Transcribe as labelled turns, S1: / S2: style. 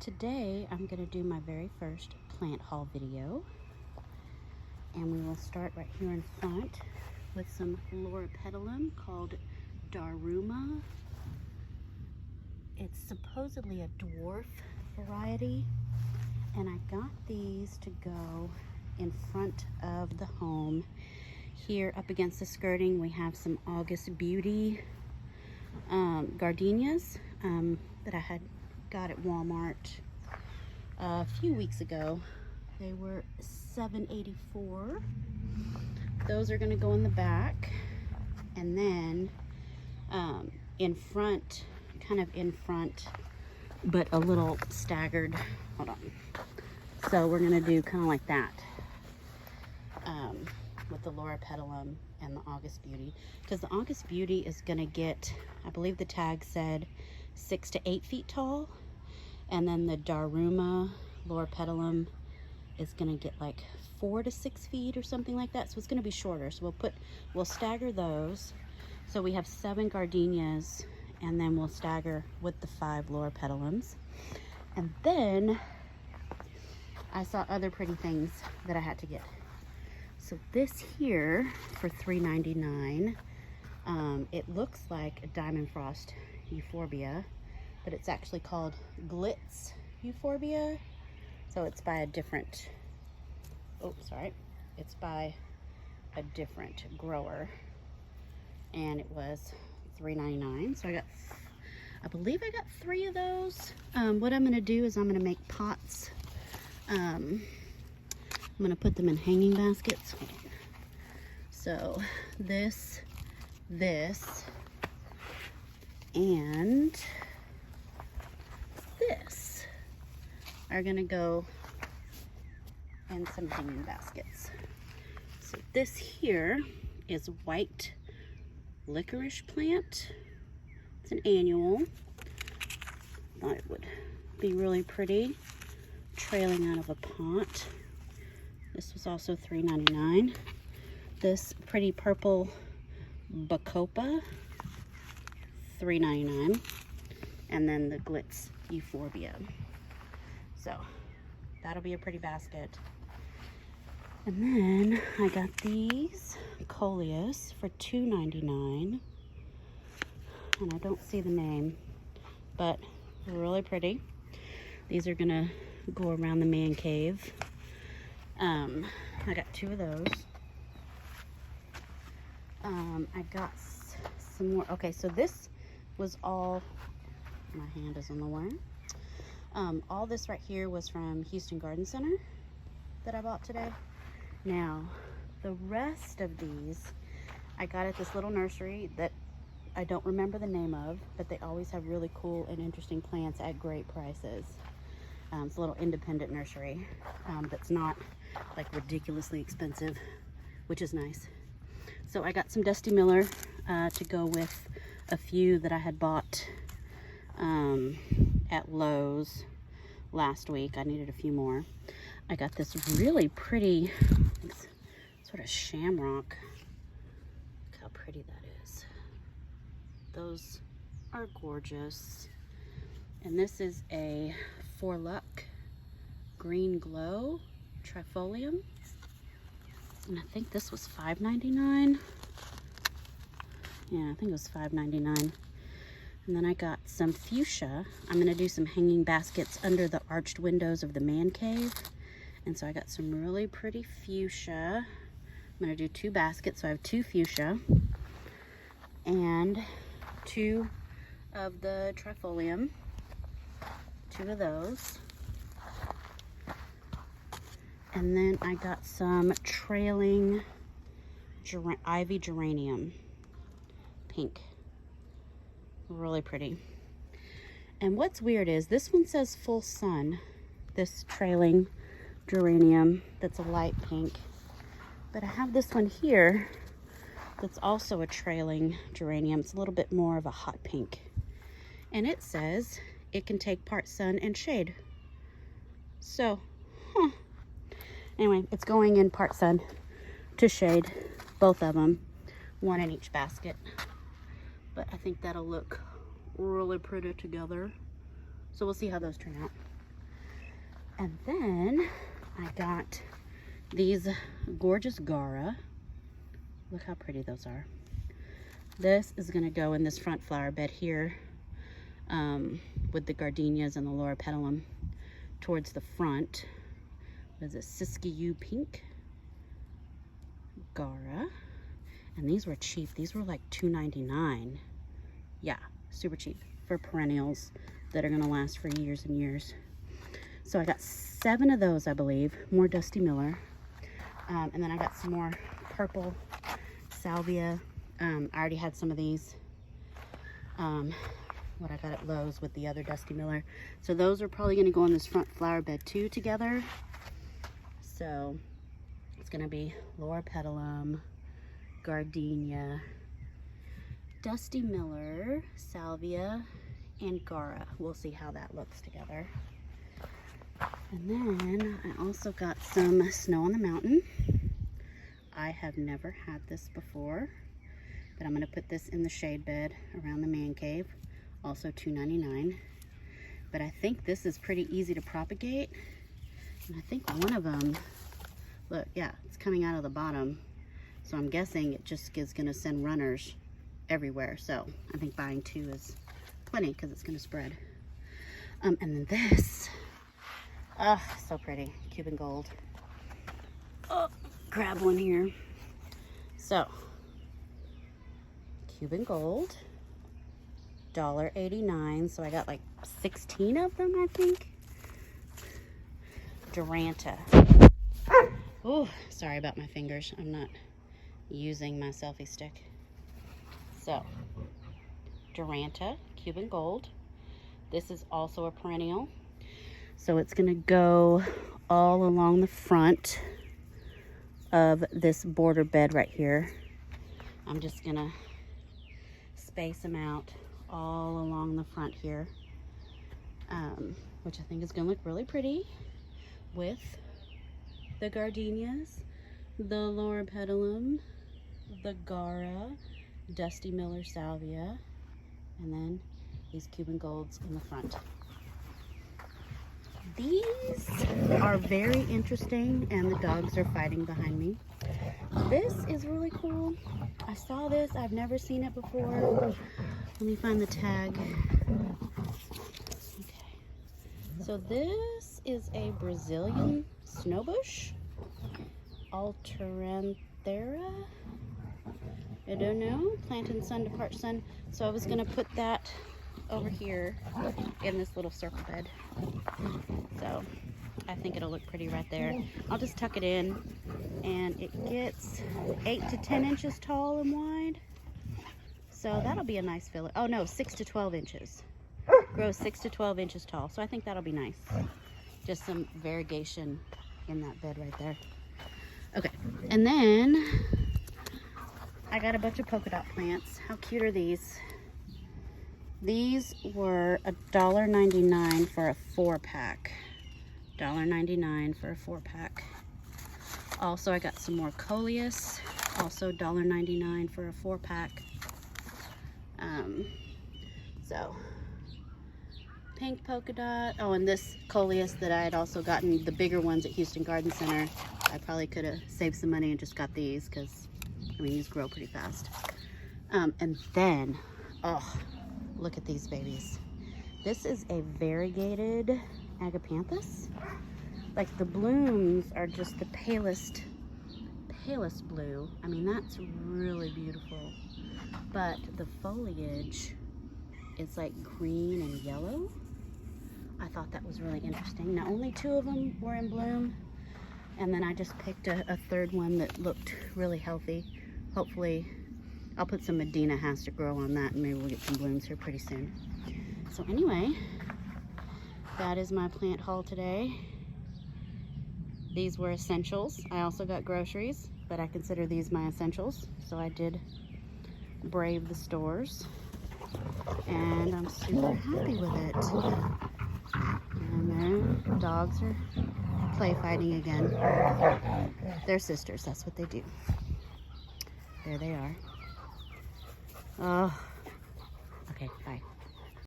S1: Today I'm going to do my very first plant haul video, and we will start right here in front with some loropetalum called Daruma. It's supposedly a dwarf variety, and I got these to go in front of the home. Here up against the skirting we have some August Beauty gardenias that I had got at Walmart a few weeks ago. They were $7.84. Those are going to go in the back, and then in front, kind of in front, but a little staggered. Hold on. So we're going to do kind of like that with the loropetalum and the August Beauty, because the August Beauty is going to get, I believe the tag said 6 to 8 feet tall, and then the Daruma loropetalum is going to get like 4 to 6 feet or something like that. So it's going to be shorter. So we'll stagger those. So we have 7 gardenias, and then we'll stagger with the 5 loropetalums. And then I saw other pretty things that I had to get. So this here for $3.99, it looks like a diamond frost euphorbia, but it's actually called glitz euphorbia. So it's by a different, it's by a different grower, and it was $3.99. So I believe I got 3 of those. What I'm gonna do is I'm gonna make pots. I'm gonna put them in hanging baskets. So this, and this are gonna go in some hanging baskets. So this here is white licorice plant. It's an annual. Thought it would be really pretty, trailing out of a pot. This was also $3.99. This pretty purple bacopa, $3.99. And then the glitz euphorbia. So that'll be a pretty basket. And then I got these coleus for $2.99. And I don't see the name, but they're really pretty. These are gonna go around the man cave. I got 2 of those. I got some more. Okay, so this was all, my hand is on the wire. All this right here was from Houston Garden Center that I bought today. Now, the rest of these I got at this little nursery that I don't remember the name of, but they always have really cool and interesting plants at great prices. It's a little independent nursery that's not like ridiculously expensive, which is nice. So I got some Dusty Miller to go with a few that I had bought at Lowe's last week. I needed a few more. I got this really pretty sort of shamrock. Look how pretty that is. Those are gorgeous. And this is a For Luck Green Glow Trifolium. And I think this was $5.99. Yeah, I think it was $5.99. And then I got some fuchsia. I'm gonna do some hanging baskets under the arched windows of the man cave. And so I got some really pretty fuchsia. I'm gonna do 2 baskets, so I have 2 fuchsia and 2 of the trifolium. 2 of those. And then I got some trailing ivy geranium, pink. Really pretty. And what's weird is this one says full sun, this trailing geranium that's a light pink. But I have this one here that's also a trailing geranium. It's a little bit more of a hot pink. And it says it can take part sun and shade. So, anyway, it's going in part sun to shade, both of them, 1 in each basket. But I think that'll look really pretty together. So we'll see how those turn out. And then I got these gorgeous Gara. Look how pretty those are. This is going to go in this front flower bed here with the gardenias and the Laura petalum towards the front. What is it? Siskiyou Pink Gara. And these were cheap. These were like $2.99. Yeah, super cheap for perennials that are going to last for years and years. So I got 7 of those, I believe. More Dusty Miller. And then I got some more purple salvia. I already had some of these. What I got at Lowe's with the other Dusty Miller. So those are probably going to go in this front flower bed too together. So it's going to be Laura petalum, gardenia, Dusty Miller, salvia, and Gara. We'll see how that looks together. And then I also got some Snow on the Mountain. I have never had this before, but I'm going to put this in the shade bed around the man cave. Also $2.99. But I think this is pretty easy to propagate. And I think one of them, look, yeah, it's coming out of the bottom. So I'm guessing it just is going to send runners everywhere. So I think buying 2 is plenty because it's going to spread. And then this, oh, so pretty, Cuban gold. Oh, grab one here. So, Cuban gold, $1.89. So I got like 16 of them, I think. Duranta. Oh, sorry about my fingers. I'm not using my selfie stick. So, Duranta, Cuban gold. This is also a perennial. So it's going to go all along the front of this border bed right here. I'm just going to space them out all along the front here, which I think is going to look really pretty with the gardenias, the Laura petalum, the Gara, Dusty Miller salvia, and then these Cuban golds in the front. These are very interesting, and the dogs are fighting behind me. This is really cool. I saw this. I've never seen it before. Let me find the tag. Okay. So this is a Brazilian snowbush. Alteranthera. I don't know. Planted sun to parched sun. So I was going to put that over here in this little circle bed. So I think it'll look pretty right there. I'll just tuck it in, and it gets 8 to 10 inches tall and wide. So that'll be a nice filler. Oh no, 6 to 12 inches. Grows 6 to 12 inches tall. So I think that'll be nice. Just some variegation in that bed right there. Okay, and then I got a bunch of polka dot plants. How cute are these? These were $1.99 for a 4-pack. $1.99 for a 4-pack. Also, I got some more coleus. Also $1.99 for a 4-pack. So, pink polka dot. Oh, and this coleus that I had also gotten, the bigger ones at Houston Garden Center. I probably could have saved some money and just got these because, I mean, these grow pretty fast. And then, oh, look at these babies. This is a variegated agapanthus. Like, the blooms are just the palest blue. I mean, that's really beautiful. But the foliage is like green and yellow. I thought that was really interesting. Now, only 2 of them were in bloom. And then I just picked a third one that looked really healthy. Hopefully, I'll put some Medina has to grow on that, and maybe we'll get some blooms here pretty soon. So anyway, that is my plant haul today. These were essentials. I also got groceries, but I consider these my essentials. So I did brave the stores, and I'm super happy with it. And their dogs are play fighting again. They're sisters, that's what they do. There they are. Oh, okay, bye.